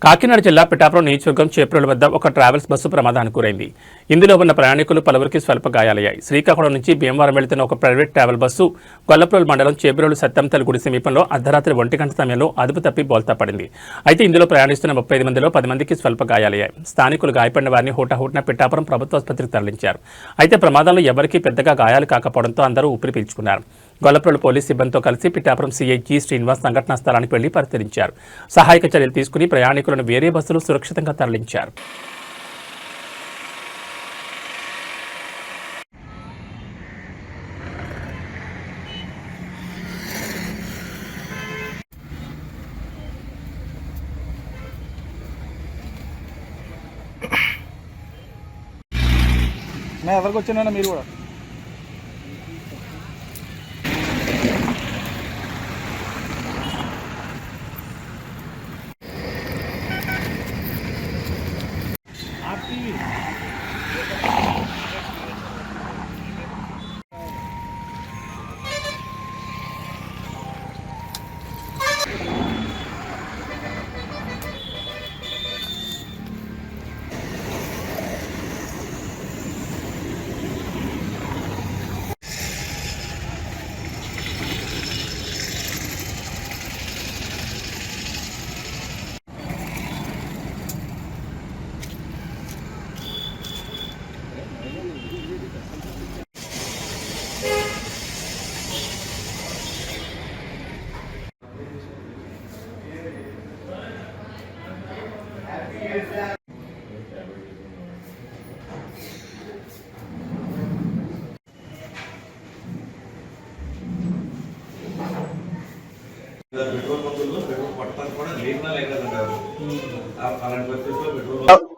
కాకినాడ జిల్లా పిఠాపురం నియోజకవర్గం చేప్రోలు వద్ద ఒక ట్రావెల్స్ బస్సు ప్రమాదానికి గురైంది. ఇందులో ఉన్న ప్రయాణికులు పలువురికి స్వల్ప గాయాలయ్యాయి. శ్రీకాకుళం నుంచి భీమవరం వెళుతున్న ఒక ప్రైవేట్ ట్రావెల్ బస్సు గొల్లప్రోలు మండలం చేబ్రోలు సత్యంతల గుడి సమీపంలో అర్ధరాత్రి 1 గంట సమయంలో అదుపు తప్పి బోల్తా పడింది. అయితే ఇందులో ప్రయాణిస్తున్న 35 మందిలో 10 మందికి స్వల్ప గాయాలయ్యాయి. స్థానికులు గాయపడిన వారిని హుటాహుటిన పిఠాపురం ప్రభుత్వ ఆసుపత్రికి తరలించారు. అయితే ప్రమాదంలో ఎవరికీ పెద్దగా గాయాలు కాకపోవడంతో అందరూ ఊపిరి పీల్చుకున్నారు. గొల్లప్రోలు పోలీస్ సిబ్బందితో కలిసి పిఠాపురం సీఐ జి శ్రీనివాస్ సంఘటనా స్థలానికి వెళ్లి పరిశీలించారు. సహాయక చర్యలు తీసుకుని ప్రయాణికులను వేరే బస్సులు సురక్షితంగా తరలించారు. ఎవరికి వచ్చినా మీరు కూడా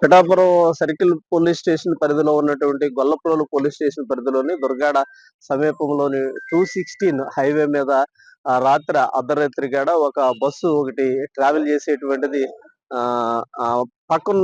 పిఠాపురం సర్కిల్ పోలీస్ స్టేషన్ పరిధిలో ఉన్నటువంటి గొల్లప్రోలు పోలీస్ స్టేషన్ పరిధిలోని దుర్గాడ సమీపంలోని 216 హైవే మీద రాత్రి అర్ధరాత్రి గడ ఒక బస్సు ఒకటి ట్రావెల్ చేసేటువంటిది పక్కన